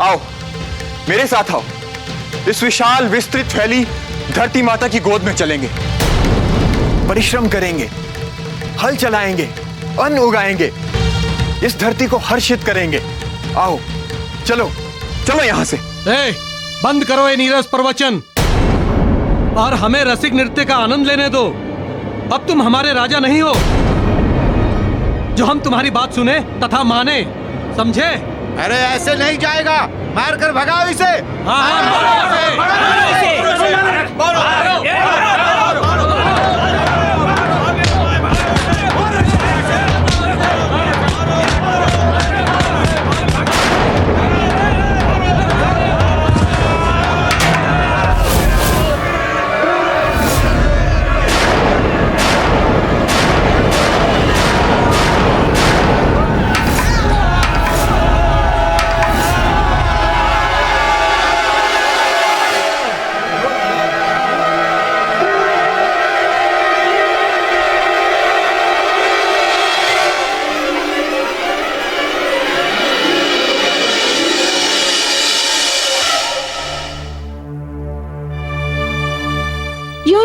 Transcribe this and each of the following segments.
आओ मेरे साथ आओ, इस विशाल विस्तृत फैली धरती माता की गोद में चलेंगे। परिश्रम करेंगे, हल चलाएंगे, अन्न उगाएंगे, इस धरती को हर्षित करेंगे। आओ चलो चलो यहां से। बंद करो ये नीरस प्रवचन और हमें रसिक नृत्य का आनंद लेने दो। अब तुम हमारे राजा नहीं हो जो हम तुम्हारी बात सुने तथा माने, समझे? अरे ऐसे नहीं जाएगा, मार कर भगाओ इसे।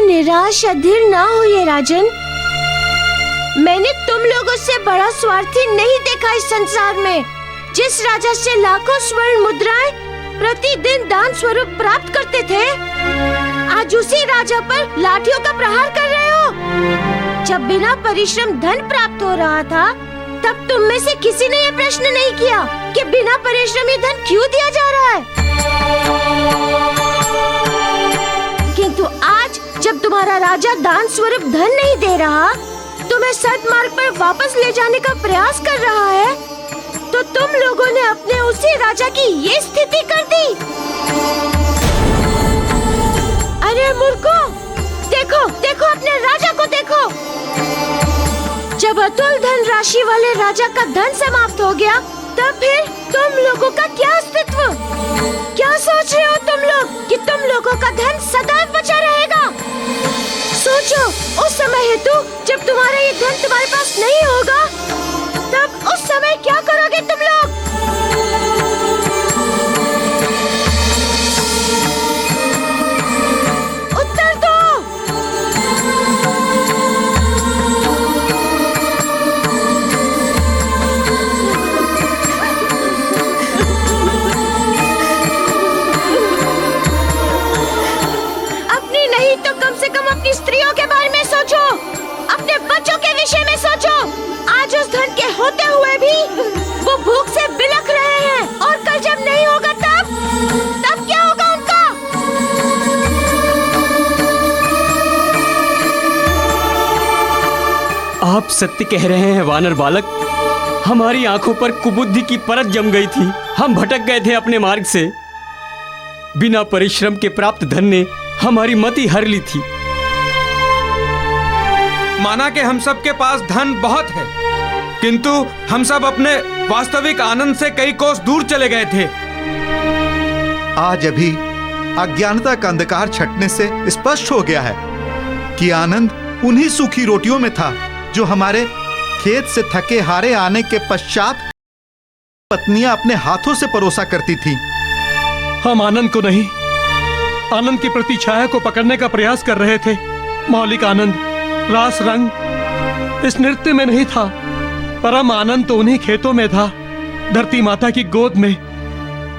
निराश अधीर ना होइए राजन, मैंने तुम लोगों से बड़ा स्वार्थी नहीं देखा इस संसार में। जिस राजा से लाखों स्वर्ण मुद्राएं प्रतिदिन दान स्वरूप प्राप्त करते थे, आज उसी राजा पर लाठियों का प्रहार कर रहे हो। जब बिना परिश्रम धन प्राप्त हो रहा था, तब तुम में से किसी ने ये प्रश्न नहीं किया कि बिना परिश्रम ये धन क्यों दिया जा रहा है। किंतु आज जब तुम्हारा राजा दान स्वरूप धन नहीं दे रहा, तुम्हें सद्मार्ग पर वापस ले जाने का प्रयास कर रहा है, तो तुम लोगों ने अपने उसी राजा की ये स्थिति कर दी। अरे मूर्खों, देखो देखो अपने राजा को देखो। जब अतुल धन राशि वाले राजा का धन समाप्त हो गया, तब फिर तुम लोगों का क्या अस्तित्व? क्या सोच रहे हो तुम लोग कि तुम लोगों का धन सदैव बचा रहेगा? सोचो, उस समय हेतु जब तुम्हारा ये धन तुम्हारे पास नहीं होगा, तब उस समय क्या करोगे तुम लोग? उत्तर दो। अपनी नहीं तो कम से कम अपनी स्त्रियों के बारे में सोचो, अपने बच्चों के विषय में सोचो। आज उस धन के होते हुए भी वो भूख से बिलख रहे हैं, और कल जब नहीं होगा तब क्या होगा उनका? आप सत्य कह रहे हैं वानर बालक। हमारी आंखों पर कुबुद्धि की परत जम गई थी, हम भटक गए थे अपने मार्ग से। बिना परिश्रम के प्राप्त धन ने हमारी मति हर ली थी। माना कि हम सब के पास धन बहुत है, किंतु हम सब अपने वास्तविक आनंद से कई कोस दूर चले गए थे। आज अभी अज्ञानता का अंधकार छटने से स्पष्ट हो गया है कि आनंद उन्हीं सूखी रोटियों में था जो हमारे खेत से थके हारे आने के पश्चात पत्नियां अपने हाथों से परोसा करती थी। हम आनंद को नहीं, आनंद की प्रतिछाया को पकड़ने का प्रयास कर रहे थे। मौलिक आनंद, रास रंग इस नृत्य में नहीं था। परम आनंद तो उन्हीं खेतों में था, धरती माता की गोद में,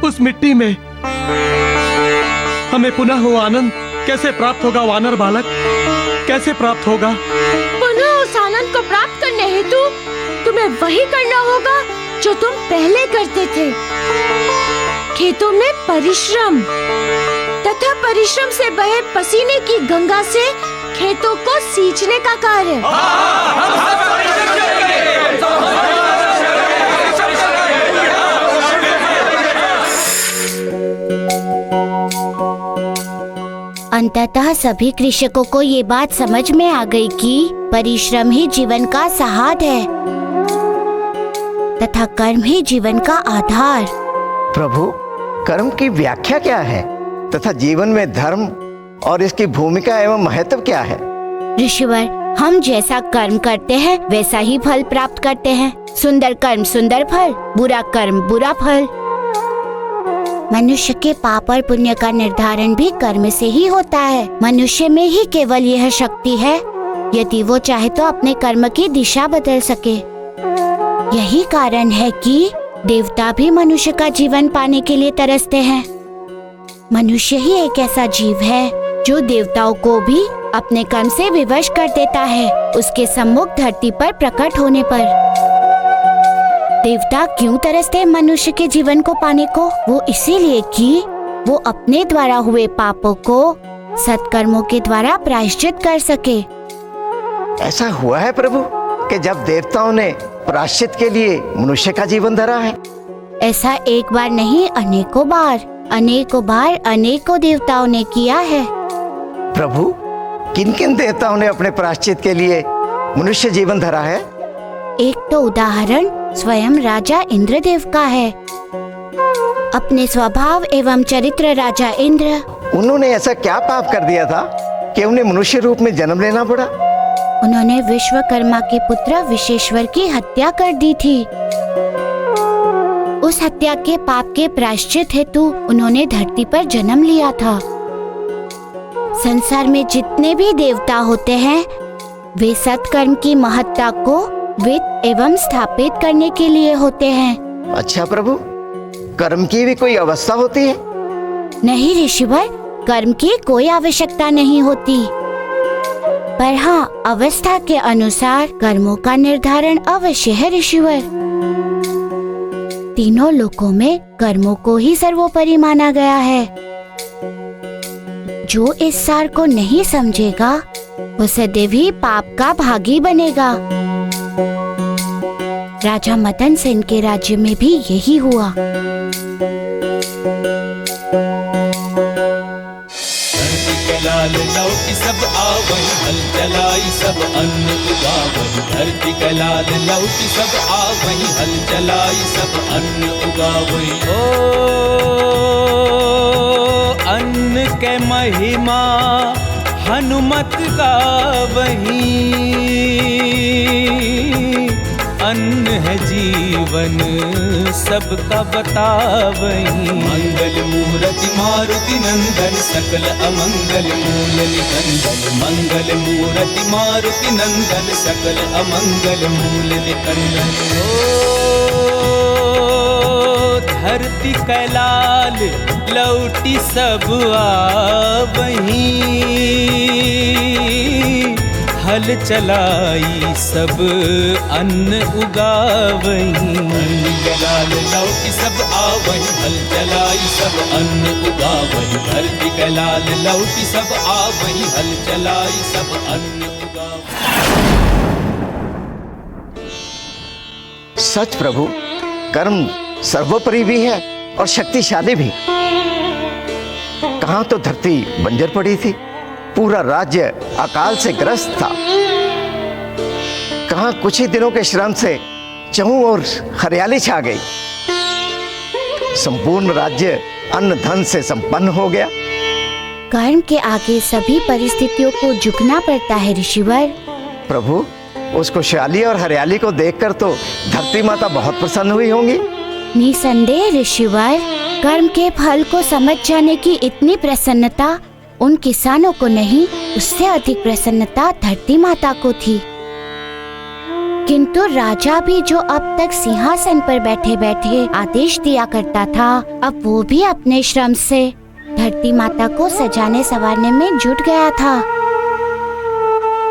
उस मिट्टी में। हमें पुनः वो आनंद कैसे प्राप्त होगा वानर बालक, कैसे प्राप्त होगा? पुनः उस आनंद को प्राप्त करने हेतु तुम्हें वही करना होगा जो तुम पहले करते थे। खेतों में परिश्रम तथा परिश्रम से बहे पसीने की गंगा से खेतों को सींचने का कार्य। अंततः सभी कृषकों को ये बात समझ में आ गई कि परिश्रम ही जीवन का सहारा है तथा कर्म ही जीवन का आधार। प्रभु, कर्म की व्याख्या क्या है तथा जीवन में धर्म और इसकी भूमिका एवं महत्व क्या है? ऋषिवर, हम जैसा कर्म करते हैं वैसा ही फल प्राप्त करते हैं। सुंदर कर्म सुंदर फल, बुरा कर्म बुरा फल। मनुष्य के पाप और पुण्य का निर्धारण भी कर्म से ही होता है। मनुष्य में ही केवल यह शक्ति है, यदि वो चाहे तो अपने कर्म की दिशा बदल सके। यही कारण है कि देवता भी मनुष्य का जीवन पाने के लिए तरसते हैं। मनुष्य ही एक ऐसा जीव है जो देवताओं को भी अपने कर्म से विवश कर देता है, उसके सम्मुख धरती पर प्रकट होने पर। देवता क्यों तरसते हैं मनुष्य के जीवन को पाने को? वो इसीलिए कि वो अपने द्वारा हुए पापों को सत्कर्मों के द्वारा प्रायश्चित कर सके। ऐसा हुआ है प्रभु कि जब देवताओं ने प्रायश्चित के लिए मनुष्य का जीवन धरा है? ऐसा एक बार नहीं, अनेकों बार अनेकों देवताओं ने किया है। प्रभु, किन किन देवताओं ने अपने प्रायश्चित के लिए मनुष्य जीवन धरा है? एक तो उदाहरण स्वयं राजा इंद्रदेव का है। अपने स्वभाव एवं चरित्र राजा इंद्र, उन्होंने ऐसा क्या पाप कर दिया था कि उन्हें मनुष्य रूप में जन्म लेना पड़ा? उन्होंने विश्वकर्मा के पुत्र विश्वेश्वर की हत्या कर दी थी। उस हत्या के पाप के प्रायश्चित हेतु उन्होंने धरती पर जन्म लिया था। संसार में जितने भी देवता होते हैं वे सत्कर्म की महत्ता को वित्त एवं स्थापित करने के लिए होते हैं। अच्छा प्रभु, कर्म की भी कोई अवस्था होती है? नहीं ऋषिवर, कर्म की कोई आवश्यकता नहीं होती, पर हाँ, अवस्था के अनुसार कर्मों का निर्धारण अवश्य है ऋषिवर। तीनों लोकों में कर्मों को ही सर्वोपरि माना गया है। जो इस सार को नहीं समझेगा वो सदैव ही पाप का भागी बनेगा। राजा मदन सेन के राज्य में भी यही हुआ। लाल लौटी सब आवई, हल चलाई सब अन्न उगावई। धरती के लाल लौटी सब आवई, हल चलाई सब अन्न उगावई। ओ अन्न के महिमा हनुमत गावही। अन्न है जीवन सबका बतावही। मंगल मूर्ति मारुति नंदन, सकल अमंगल मूल निकंदन। मंगल मूर्ति मारुति नंदन, सकल अमंगल मूल निकंदन। ओ धरती कैलाल लौटी सब आवही, हल चलाई सब अन्न उगावही। लाल लौटी सब आवही, हल चलाई सब अन्न उगावही। धरती के लाल लौटी सब आवही, हल चलाई सब अन्न उगावही। सच प्रभु, कर्म सर्वोपरि भी है और शक्तिशाली भी। कहाँ तो धरती बंजर पड़ी थी, पूरा राज्य अकाल से ग्रस्त था। कहाँ कुछ ही दिनों के श्रम से चहुं ओर हरियाली छा गई। संपूर्ण राज्य अन्न धन से संपन्न हो गया। कर्म के आगे सभी परिस्थितियों को झुकना पड़ता है ऋषिवर। प्रभु, उस खुशहाली और हरियाली को देखकर तो धरती माता बहुत प्रसन्न हुई होंगी। निसंदेह ऋषिवर, कर्म के फल को समझ जाने की इतनी प्रसन्नता उन किसानों को नहीं, उससे अधिक प्रसन्नता धरती माता को थी। किंतु राजा भी जो अब तक सिंहासन पर बैठे बैठे आदेश दिया करता था, अब वो भी अपने श्रम से धरती माता को सजाने संवारने में जुट गया था।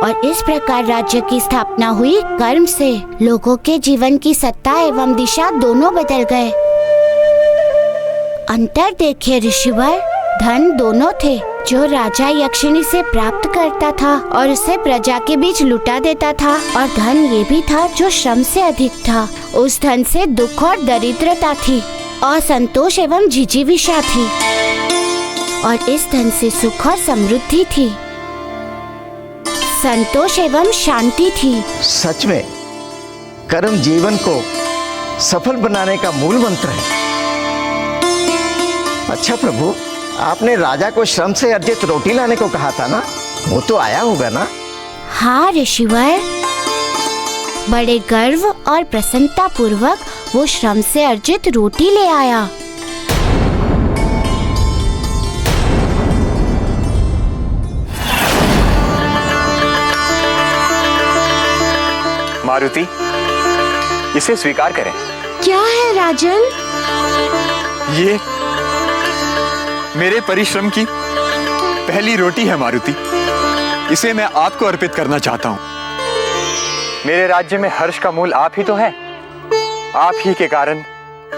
और इस प्रकार राज्य की स्थापना हुई। कर्म से लोगों के जीवन की सत्ता एवं दिशा दोनों बदल गए। अंतर देखिए ऋषिवर, धन दोनों थे। जो राजा यक्षिणी से प्राप्त करता था और उसे प्रजा के बीच लुटा देता था, और धन ये भी था जो श्रम से अधिक था। उस धन से दुख और दरिद्रता थी, असंतोष एवं जिजीविषा थी, और इस धन से सुख और समृद्धि थी, संतोष एवं शांति थी। सच में कर्म जीवन को सफल बनाने का मूल मंत्र है। अच्छा प्रभु, आपने राजा को श्रम से अर्जित रोटी लाने को कहा था ना, वो तो आया होगा ना? हाँ ऋषिवर, बड़े गर्व और प्रसन्नता पूर्वक वो श्रम से अर्जित रोटी ले आया। मारुति, इसे स्वीकार करें। क्या है राजन? ये मेरे परिश्रम की पहली रोटी है मारुति। इसे मैं आपको अर्पित करना चाहता हूं। मेरे राज्य में हर्ष का मूल आप ही तो है। आप ही के कारण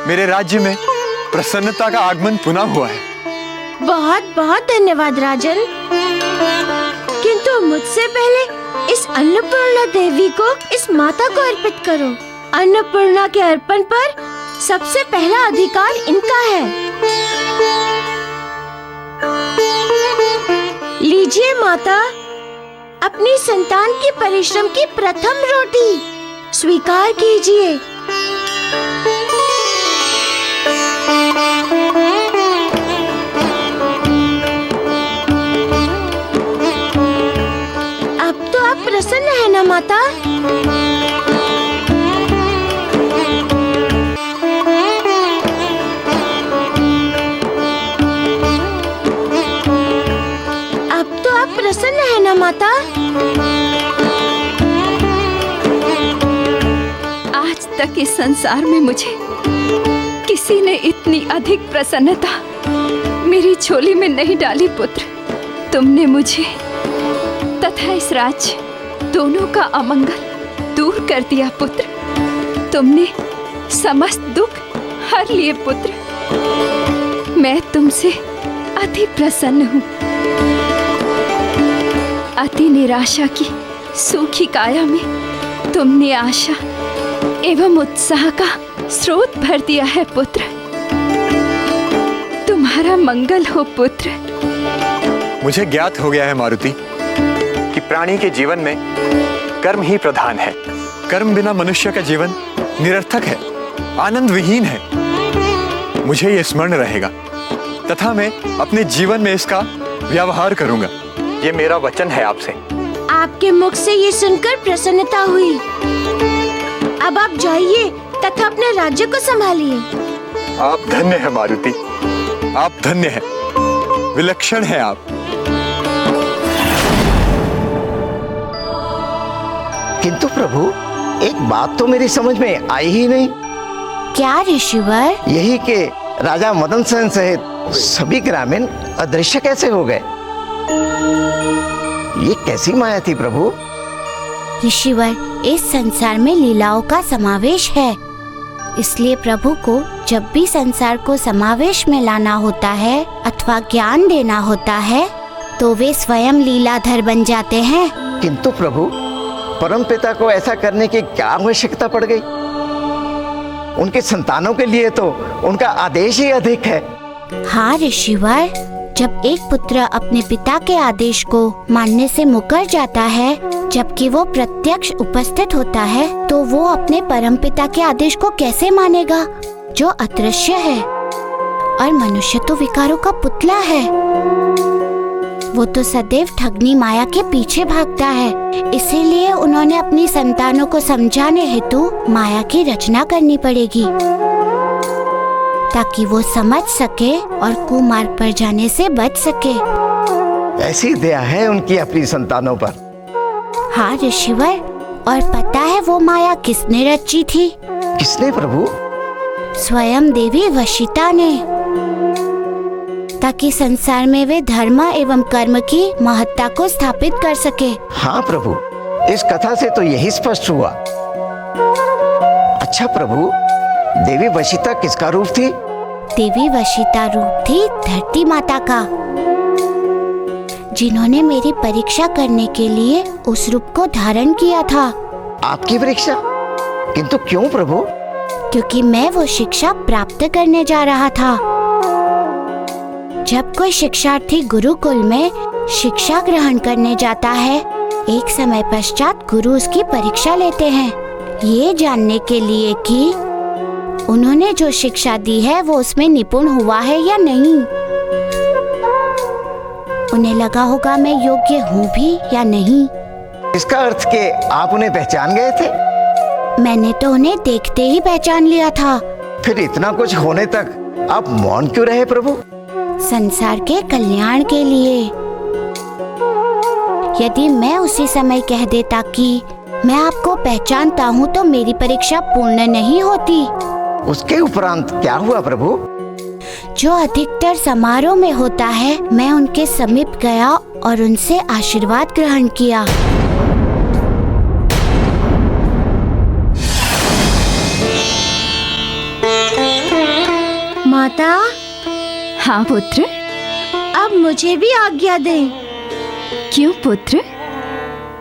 मेरे राज्य में प्रसन्नता का आगमन पुनः हुआ है। बहुत बहुत धन्यवाद राजन। किंतु मुझसे पहले इस अन्नपूर्णा देवी को, इस माता को अर्पित करो। अन्नपूर्णा के अर्पण पर सबसे पहला अधिकार इनका है। लीजिए माता, अपनी संतान की परिश्रम की प्रथम रोटी स्वीकार कीजिए। अब तो आप प्रसन्न है ना माता? अब तो आप प्रसन्न है ना माता? आज तक इस संसार में मुझे किसी ने इतनी अधिक प्रसन्नता मेरी झोली में नहीं डाली पुत्र। तुमने मुझे तथा इस राज्य दोनों का अमंगल दूर कर दिया पुत्र। तुमने समस्त दुख हर लिए पुत्र। मैं तुमसे अति प्रसन्न हूँ। अति निराशा की सूखी काया में तुमने आशा एवं उत्साह का स्रोत भर दिया है पुत्र। तुम्हारा मंगल हो पुत्र। मुझे ज्ञात हो गया है मारुति कि प्राणी के जीवन में कर्म ही प्रधान है। कर्म बिना मनुष्य का जीवन निरर्थक है, आनंद विहीन है। मुझे ये स्मरण रहेगा तथा मैं अपने जीवन में इसका व्यवहार करूंगा। ये मेरा वचन है आपसे। आपके मुख से ये सुनकर प्रसन्नता हुई। अब आप जाइए तथा अपने राज्य को संभालिए। आप धन्य है मारुति, आप धन्य है, विलक्षण है आप। किंतु प्रभु, एक बात तो मेरी समझ में आई ही नहीं। क्या ऋषिवर? यही कि राजा मदन सेन सहित सभी ग्रामीण अदृश्य कैसे हो गए? ये कैसी माया थी प्रभु? ऋषिवर, इस संसार में लीलाओं का समावेश है, इसलिए प्रभु को जब भी संसार को समावेश में लाना होता है अथवा ज्ञान देना होता है तो वे स्वयं लीलाधर बन जाते हैं। किंतु प्रभु, परमपिता को ऐसा करने की क्या आवश्यकता पड़ गई? उनके संतानों के लिए तो उनका आदेश ही अधिक है। हाँ ऋषिवर, जब एक पुत्र अपने पिता के आदेश को मानने से मुकर जाता है, जबकि वो प्रत्यक्ष उपस्थित होता है, तो वो अपने परमपिता के आदेश को कैसे मानेगा जो अदृश्य है? और मनुष्य तो विकारों का पुतला है। वो तो सदैव ठगनी माया के पीछे भागता है। इसीलिए उन्होंने अपनी संतानों को समझाने हेतु माया की रचना करनी पड़ेगी ताकि वो समझ सके और कुमार्ग पर जाने से बच सके। ऐसी दया है उनकी अपनी संतानों पर। हाँ ऋषिवर, और पता है वो माया किसने रची थी? किसने प्रभु? स्वयं देवी वशिता ने, ताकि संसार में वे धर्म एवं कर्म की महत्ता को स्थापित कर सके। हाँ प्रभु, इस कथा से तो यही स्पष्ट हुआ। अच्छा प्रभु, देवी वशिता किसका रूप थी? देवी वशिता रूप थी धरती माता का, जिन्होंने मेरी परीक्षा करने के लिए उस रूप को धारण किया था। आपकी परीक्षा? किंतु क्यों प्रभु? क्योंकि मैं वो शिक्षा प्राप्त करने जा रहा था। जब कोई शिक्षार्थी गुरुकुल में शिक्षा ग्रहण करने जाता है, एक समय पश्चात गुरु उसकी परीक्षा लेते हैं, ये जानने के लिए कि उन्होंने जो शिक्षा दी है वो उसमें निपुण हुआ है या नहीं। उन्हें लगा होगा मैं योग्य हूँ भी या नहीं। इसका अर्थ कि आप उन्हें पहचान गए थे? मैंने तो उन्हें देखते ही पहचान लिया था। फिर इतना कुछ होने तक आप मौन क्यों रहे प्रभु? संसार के कल्याण के लिए। यदि मैं उसी समय कह देता कि मैं आपको पहचानता हूँ तो मेरी परीक्षा पूर्ण नहीं होती। उसके उपरांत क्या हुआ प्रभु? जो अधिकतर समारोह में होता है, मैं उनके समीप गया और उनसे आशीर्वाद ग्रहण किया। माता। हाँ पुत्र। अब मुझे भी आज्ञा दें। क्यों पुत्र?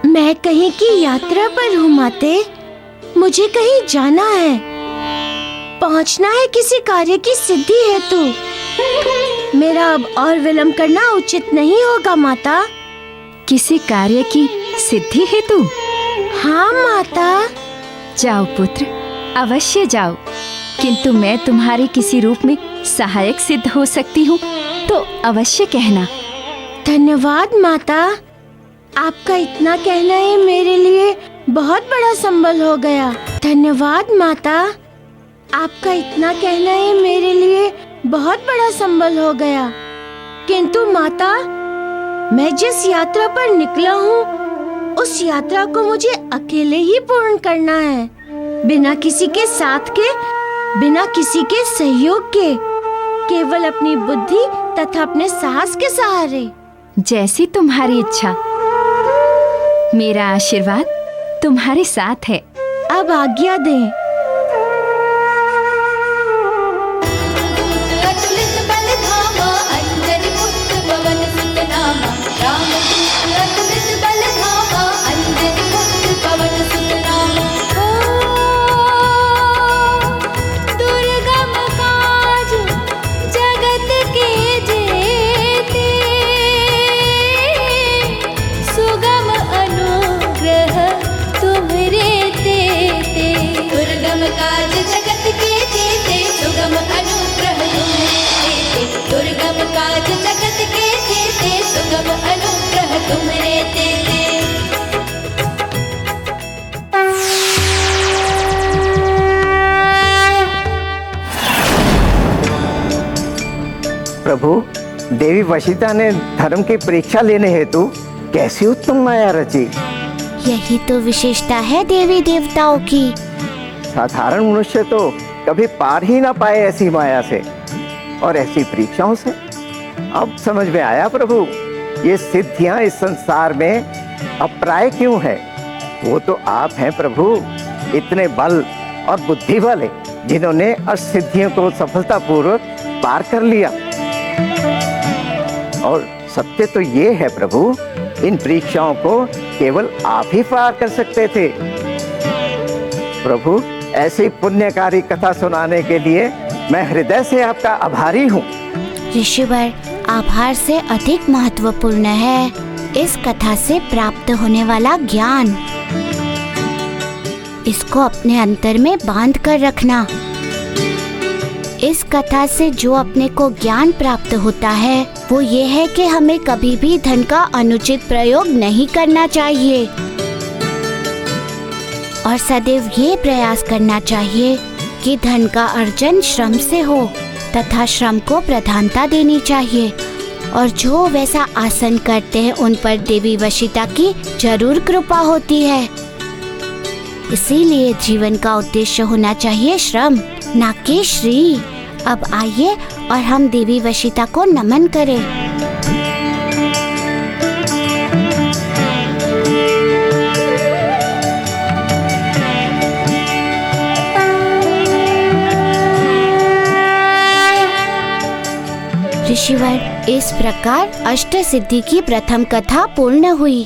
मैं कहीं की यात्रा पर हूँ माते। मुझे कहीं जाना है, पहुँचना है किसी कार्य की सिद्धि हेतु। मेरा अब और विलंब करना उचित नहीं होगा माता। किसी कार्य की सिद्धि हेतु? हाँ माता। जाओ पुत्र, अवश्य जाओ। किंतु मैं तुम्हारे किसी रूप में सहायक सिद्ध हो सकती हूँ तो अवश्य कहना। धन्यवाद माता। आपका इतना कहना ही मेरे लिए बहुत बड़ा संबल हो गया। धन्यवाद माता। आपका इतना कहना ही मेरे लिए बहुत बड़ा संबल हो गया। किंतु माता, मैं जिस यात्रा पर निकला हूँ उस यात्रा को मुझे अकेले ही पूर्ण करना है, बिना किसी के साथ के, बिना किसी के सहयोग के, केवल अपनी बुद्धि तथा अपने साहस के सहारे। जैसी तुम्हारी इच्छा। मेरा आशीर्वाद तुम्हारे साथ है। अब आज्ञा दें। प्रभु, देवी वशिता ने धर्म की परीक्षा लेने हेतु कैसी उत्तम माया रची। यही तो विशेषता है देवी देवताओं की। साधारण मनुष्य तो कभी पार ही ना पाए ऐसी माया से और ऐसी परीक्षाओं से। अब समझ में आया प्रभु, ये सिद्धियां इस संसार में अप्राय क्यों है। वो तो आप हैं प्रभु, इतने बल और बुद्धि वाले, जिन्होंने असिद्धियों को सफलतापूर्वक पार कर लिया। और सत्य तो ये है प्रभु, इन परीक्षाओं को केवल आप ही पार कर सकते थे। प्रभु, ऐसी पुण्यकारी कथा सुनाने के लिए मैं हृदय से आपका आभारी हूँ। ऋषिवर, आभार से अधिक महत्वपूर्ण है इस कथा से प्राप्त होने वाला ज्ञान। इसको अपने अंतर में बांध कर रखना। इस कथा से जो अपने को ज्ञान प्राप्त होता है वो ये है कि हमें कभी भी धन का अनुचित प्रयोग नहीं करना चाहिए और सदैव ये प्रयास करना चाहिए कि धन का अर्जन श्रम से हो तथा श्रम को प्रधानता देनी चाहिए। और जो वैसा आसन करते हैं उन पर देवी वशिता की जरूर कृपा होती है। इसीलिए जीवन का उद्देश्य होना चाहिए श्रम, ना कि श्री। अब आइए और हम देवी वशिता को नमन करें। ऋषिवर, इस प्रकार अष्ट सिद्धि की प्रथम कथा पूर्ण हुई।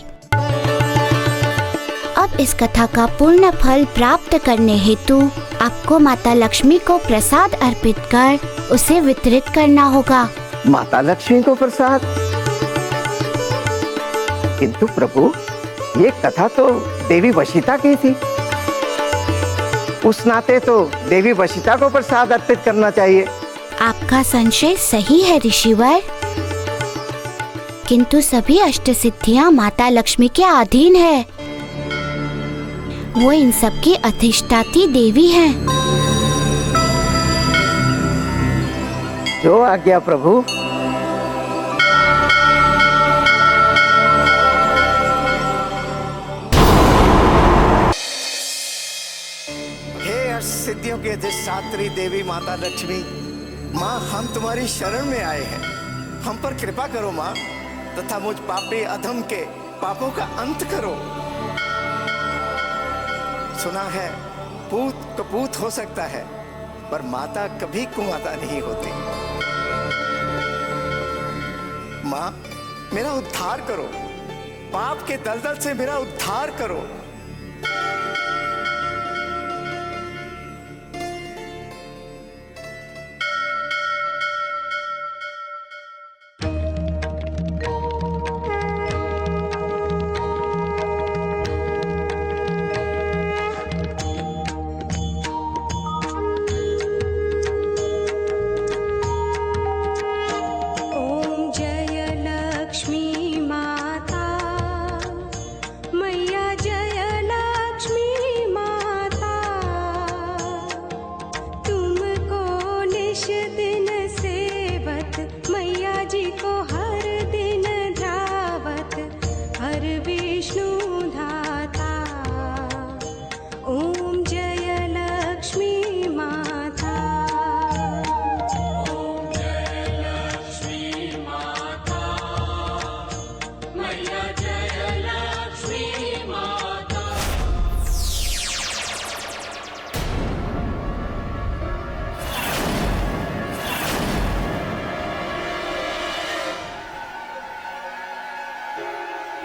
अब इस कथा का पूर्ण फल प्राप्त करने हेतु आपको माता लक्ष्मी को प्रसाद अर्पित कर उसे वितरित करना होगा। माता लक्ष्मी को प्रसाद? किंतु प्रभु, ये कथा तो देवी वशिता की थी। उस नाते तो देवी वशिता को प्रसाद अर्पित करना चाहिए। आपका संशय सही है ऋषिवर, किंतु सभी अष्ट सिद्धियां माता लक्ष्मी के अधीन है। वो इन सब की अधिष्ठात्री देवी हैं। जो आज्ञा प्रभु। सिद्धियों के अधिष्ठात्री देवी माता लक्ष्मी, माँ हम तुम्हारी शरण में आए हैं, हम पर कृपा करो माँ, तथा मुझ पापी अधम के पापों का अंत करो। सुना है पूत कपूत हो सकता है, पर माता कभी कुमाता नहीं होती। माँ मेरा उद्धार करो, पाप के दलदल से मेरा उद्धार करो।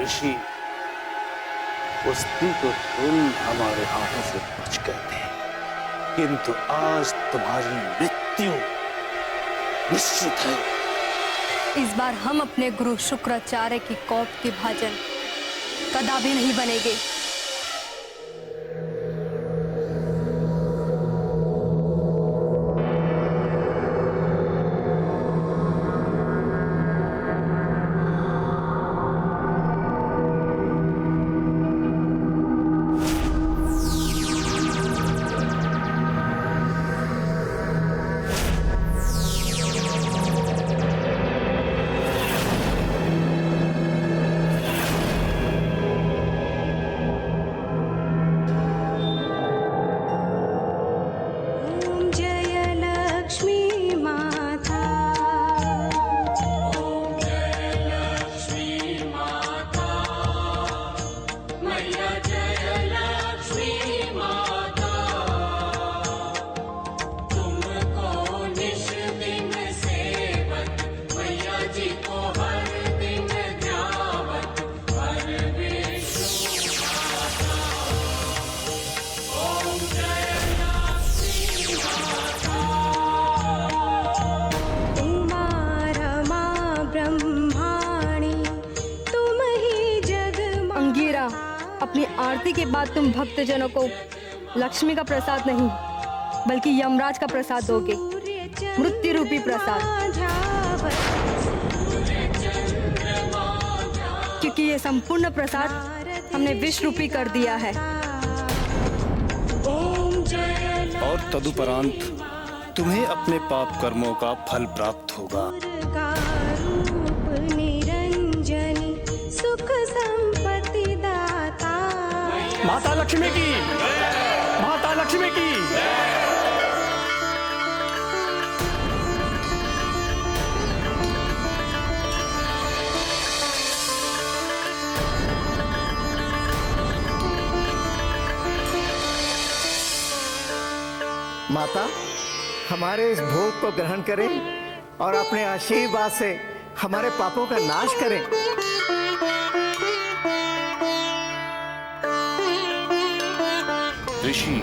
ऋषि, उस दिन तो तुम हमारे हाथों से बच गए थे, किंतु आज तुम्हारी मृत्यु निश्चित है। इस बार हम अपने गुरु शुक्राचार्य की कौप के भाजन कदापि नहीं बनेंगे। अपनी आरती के बाद तुम भक्तजनों को लक्ष्मी का प्रसाद नहीं बल्कि यमराज का प्रसाद दोगे, मृत्यु रूपी प्रसाद, क्योंकि ये संपूर्ण प्रसाद हमने विष रूपी कर दिया है। और तदुपरांत तुम्हें अपने पाप कर्मों का फल प्राप्त होगा। माता लक्ष्मी की, माता लक्ष्मी की। माता हमारे इस भोग को ग्रहण करें और अपने आशीर्वाद से हमारे पापों का नाश करें। ऋषि,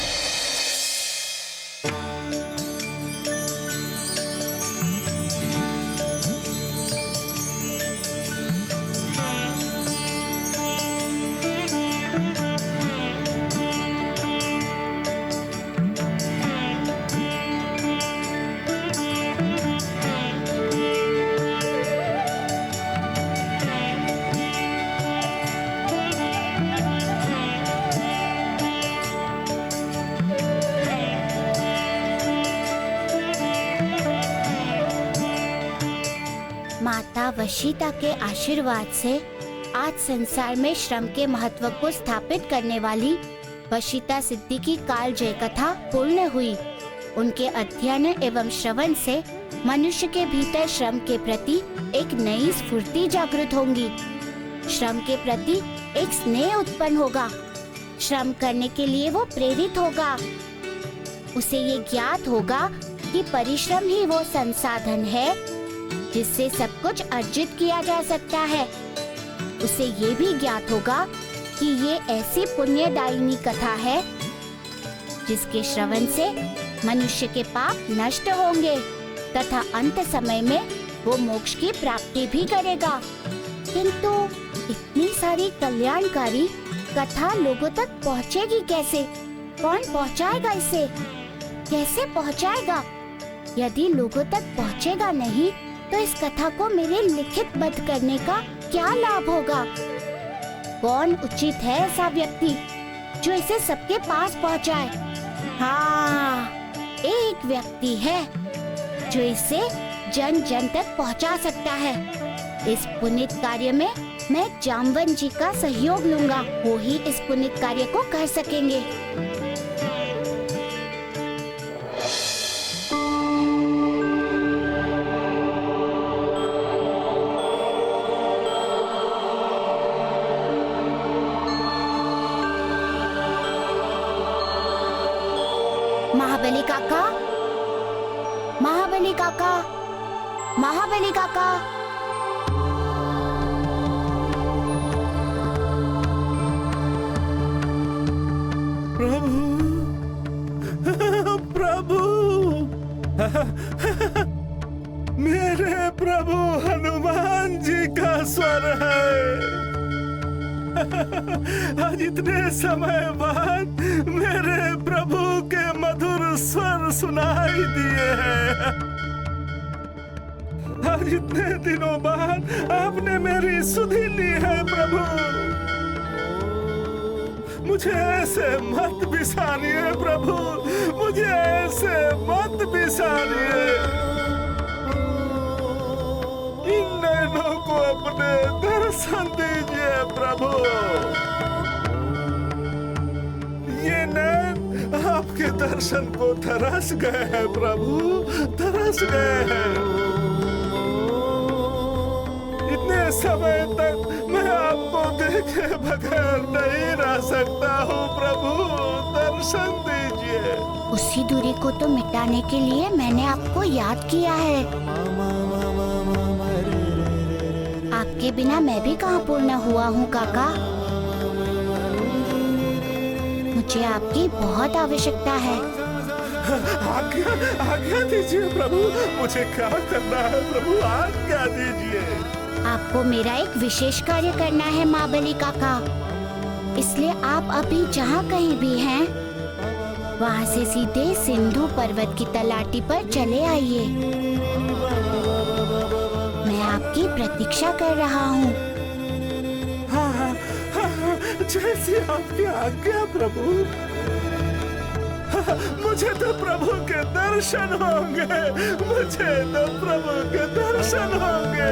माता वशिता के आशीर्वाद से आज संसार में श्रम के महत्व को स्थापित करने वाली वशिता सिद्धि की काल जय कथा पूर्ण हुई। उनके अध्ययन एवं श्रवण से मनुष्य के भीतर श्रम के प्रति एक नई स्फूर्ति जागृत होंगी। श्रम के प्रति एक स्नेह उत्पन्न होगा। श्रम करने के लिए वो प्रेरित होगा। उसे ये ज्ञात होगा कि परिश्रम ही वो संसाधन है जिससे सब कुछ अर्जित किया जा सकता है। उसे ये भी ज्ञात होगा कि ये ऐसी पुण्यदायिनी कथा है जिसके श्रवण से मनुष्य के पाप नष्ट होंगे तथा अंत समय में वो मोक्ष की प्राप्ति भी करेगा। किंतु इतनी सारी कल्याणकारी कथा लोगों तक पहुंचेगी कैसे? कौन पहुंचाएगा इसे? कैसे पहुंचाएगा? यदि लोगों तक पहुंचेगा नहीं तो इस कथा को मेरे लिखितबद्ध करने का क्या लाभ होगा? कौन उचित है ऐसा व्यक्ति जो इसे सबके पास पहुंचाए? हाँ, एक व्यक्ति है जो इसे जन जन तक पहुंचा सकता है। इस पुनीत कार्य में मैं जामवन जी का सहयोग लूंगा। वो ही इस पुनीत कार्य को कर सकेंगे। महाबली काका, महाबली काका, महाबली काका। प्रभु, मेरे प्रभु हनुमान जी का स्वर है। आज इतने समय बाद मेरे प्रभु के मधुर स्वर सुनाई दिए हैं। आज इतने दिनों बाद आपने मेरी सुधि ली है प्रभु। मुझे ऐसे मत बिसानिए प्रभु, मुझे ऐसे मत बिसानिए। इन नैनों को अपने दर्शन दीजिए प्रभु। ये नैन आपके दर्शन को तरस गए हैं प्रभु, तरस गए हैं। इतने समय तक मैं आपको देखे बगैर नहीं रह सकता हूँ प्रभु, दर्शन दीजिए। उसी दूरी को तो मिटाने के लिए मैंने आपको याद किया है। आपके बिना मैं भी कहाँ पूर्ण हुआ हूँ काका। मुझे आपकी बहुत आवश्यकता है। आज्ञा दीजिए प्रभु, मुझे क्या करना है प्रभु, आज्ञा दीजिए। आपको मेरा एक विशेष कार्य करना है महाबली काका, इसलिए आप अभी जहाँ कहीं भी हैं वहाँ से सीधे सिंधु पर्वत की तलाटी पर चले आइए। मैं आपकी प्रतीक्षा कर रहा हूँ। हाँ, जैसी आपकी आज्ञा प्रभु। मुझे तो प्रभु के दर्शन होंगे, मुझे तो प्रभु के दर्शन होंगे।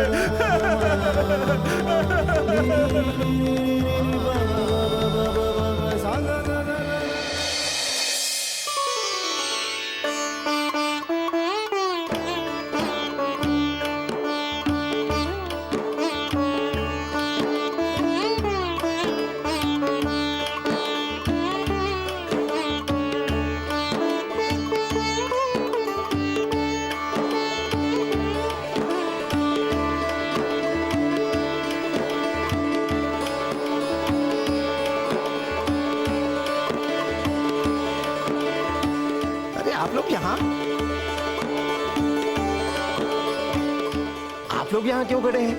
आप लोग यहाँ क्यों खड़े हैं?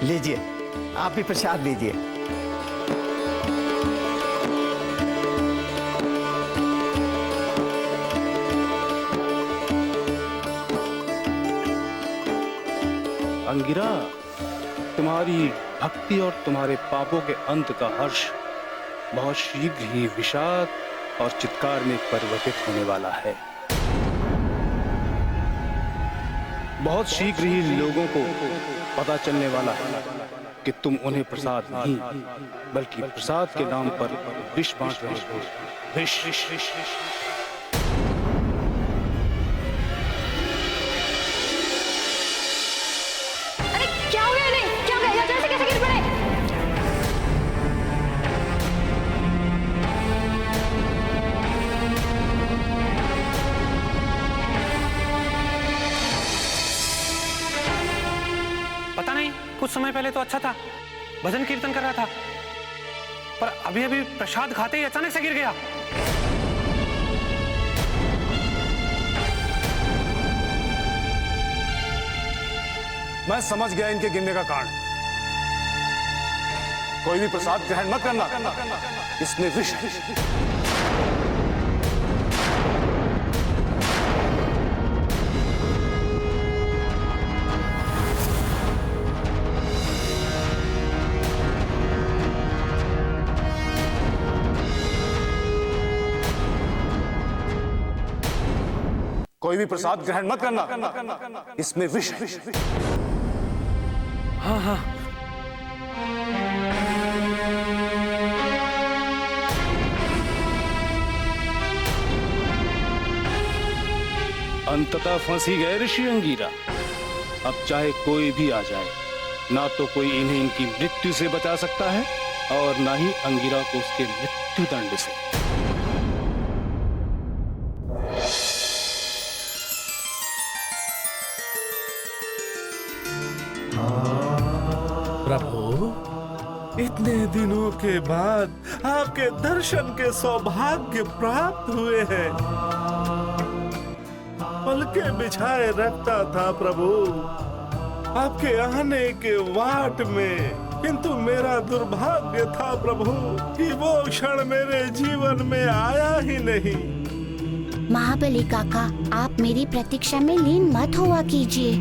लीजिए, आप भी प्रसाद लीजिए। अंगिरा, तुम्हारी भक्ति और तुम्हारे पापों के अंत का हर्ष बहुत शीघ्र ही विषाद और चित्कार में परिवर्तित होने वाला है। बहुत शीघ्र ही लोगों को पता चलने वाला है कि तुम उन्हें प्रसाद नहीं बल्कि प्रसाद के नाम पर विष बांट रहे हो। विष। अरे क्या हो गया इन्हें? क्या हो गया? यहाँ से कैसे गिर पड़े? पता नहीं, कुछ समय पहले तो अच्छा था, भजन कीर्तन कर रहा था, पर अभी अभी प्रसाद खाते ही अचानक से गिर गया। मैं समझ गया इनके गिरने का कारण। कोई भी प्रसाद ग्रहण मत करना, इसमें विष है। कोई भी प्रसाद ग्रहण मत करना, इसमें विष है। हाँ हाँ। अंततः फंस ही गए ऋषि अंगीरा। अब चाहे कोई भी आ जाए, ना तो कोई इन्हें इनकी मृत्यु से बचा सकता है और ना ही अंगीरा को उसके मृत्यु दंड से। प्रभु, इतने दिनों के बाद आपके दर्शन के सौभाग्य प्राप्त हुए हैं। पलके बिछाए रखता था प्रभु आपके आने के वाट में, किंतु मेरा दुर्भाग्य था प्रभु कि वो क्षण मेरे जीवन में आया ही नहीं। महाबली काका, आप मेरी प्रतीक्षा में लीन मत हुआ कीजिए,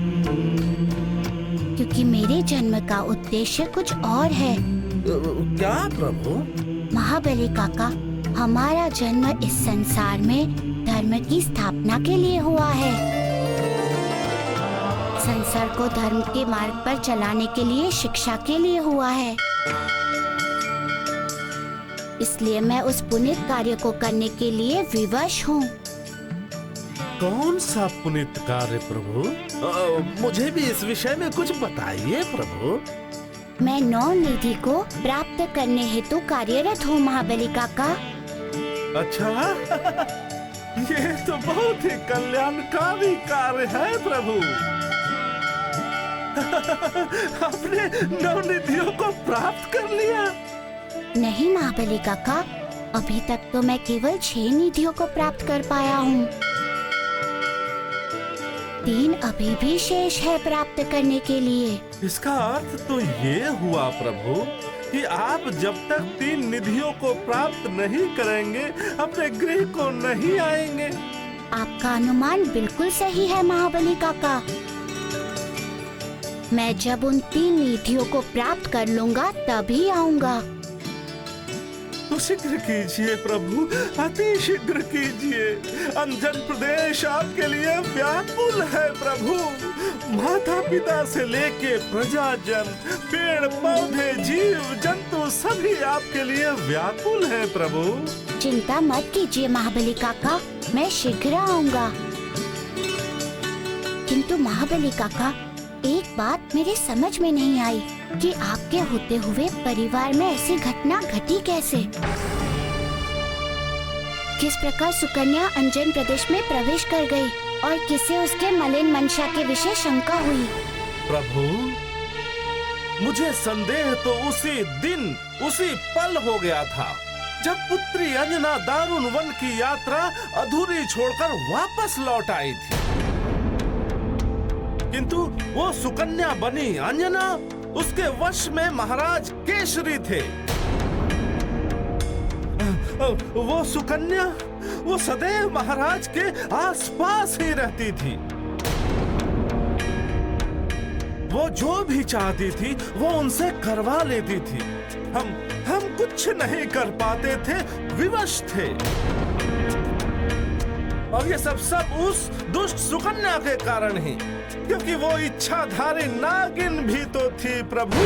क्योंकि मेरे जन्म का उद्देश्य कुछ और है। क्या प्रभु? महाबली काका, हमारा जन्म इस संसार में धर्म की स्थापना के लिए हुआ है। संसार को धर्म के मार्ग पर चलाने के लिए शिक्षा के लिए हुआ है। इसलिए मैं उस पुनीत कार्य को करने के लिए विवश हूँ। कौन सा पुनीत कार्य प्रभु? मुझे भी इस विषय में कुछ बताइए प्रभु। मैं 9 निधि को प्राप्त करने हेतु कार्यरत हूँ महाबली काका। अच्छा, ये तो बहुत ही कल्याणकारी कार्य है प्रभु। आपने 9 निधियों को प्राप्त कर लिया? नहीं महाबली काका, अभी तक तो मैं केवल 6 निधियों को प्राप्त कर पाया हूँ। 3 अभी भी शेष है प्राप्त करने के लिए। इसका अर्थ तो ये हुआ प्रभु कि आप जब तक 3 निधियों को प्राप्त नहीं करेंगे अपने गृह को नहीं आएंगे। आपका अनुमान बिल्कुल सही है महाबली काका। मैं जब उन 3 निधियों को प्राप्त कर लूंगा तभी आऊंगा। तो शीघ्र कीजिए प्रभु, अति शीघ्र कीजिए। अंजन प्रदेश आपके लिए व्याकुल है प्रभु। माता पिता से लेके प्रजाजन, पेड़ पौधे, जीव जंतु सभी आपके लिए व्याकुल है प्रभु। चिंता मत कीजिए महाबली काका, मैं शीघ्र आऊंगा। किंतु महाबली काका, एक बात मेरे समझ में नहीं आई कि आपके होते हुए परिवार में ऐसी घटना घटी कैसे? किस प्रकार सुकन्या अंजन प्रदेश में प्रवेश कर गई और किसे उसके मलिन मंशा के विषय शंका हुई? प्रभु, मुझे संदेह तो उसी दिन उसी पल हो गया था जब पुत्री अंजना दारुण वन की यात्रा अधूरी छोड़कर वापस लौट आई थी। किंतु वो सुकन्या बनी अंजना उसके वश में महाराज केशरी थे। वो सुकन्या वो सदैव महाराज के आसपास ही रहती थी। वो जो भी चाहती थी वो उनसे करवा लेती थी। हम कुछ नहीं कर पाते थे, विवश थे। और ये सब उस दुष्ट सुकन्या के कारण ही, क्योंकि वो इच्छाधारी नागिन भी तो थी प्रभु।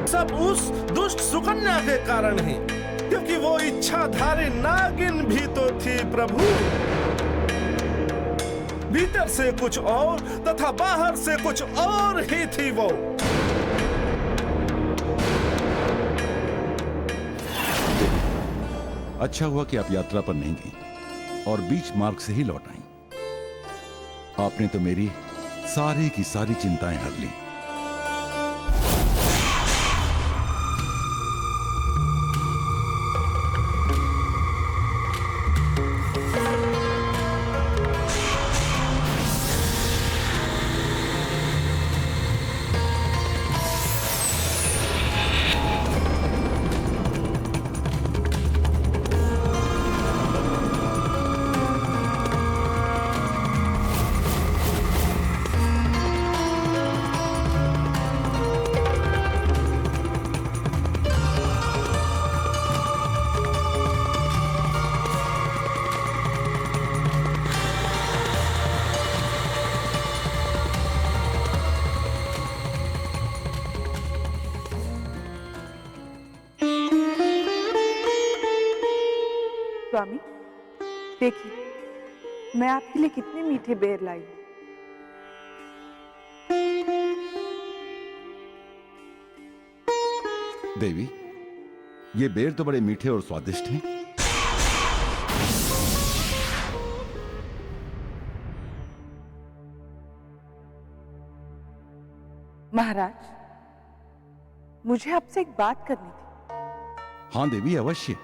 सब उस दुष्ट सुकन्या के कारण ही, क्योंकि वो इच्छाधारी नागिन भी तो थी प्रभु। भीतर से कुछ और तथा बाहर से कुछ और ही थी वो। अच्छा हुआ कि आप यात्रा पर नहीं गई और बीच मार्ग से ही लौट आई। आपने तो मेरी सारी की सारी चिंताएं हर ली। स्वामी, देखिए मैं आपके लिए कितने मीठे बेर लाई हूं। देवी, ये बेर तो बड़े मीठे और स्वादिष्ट हैं। महाराज, मुझे आपसे एक बात करनी थी। हाँ देवी, अवश्य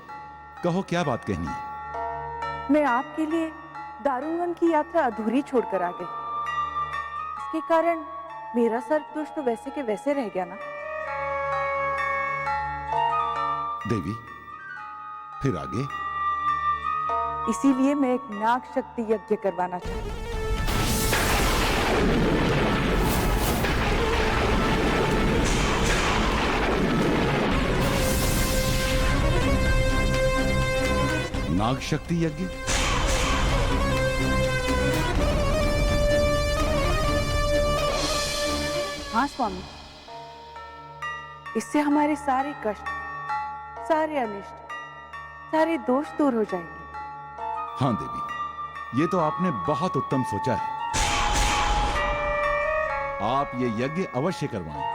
कहो, क्या बात कहनी है? मैं आपके लिए दारुंगन की यात्रा अधूरी छोड़कर आ गई। इसके कारण मेरा सर्पदोष तो वैसे के वैसे रह गया ना। देवी, फिर आगे? इसीलिए मैं एक नाग शक्ति यज्ञ करवाना चाहती हूँ। नाग शक्ति यज्ञ? हाँ स्वामी, इससे हमारे सारे कष्ट, सारे अनिष्ट, सारे दोष दूर हो जाएंगे। हाँ देवी, ये तो आपने बहुत उत्तम सोचा है। आप ये यज्ञ अवश्य करवाएं।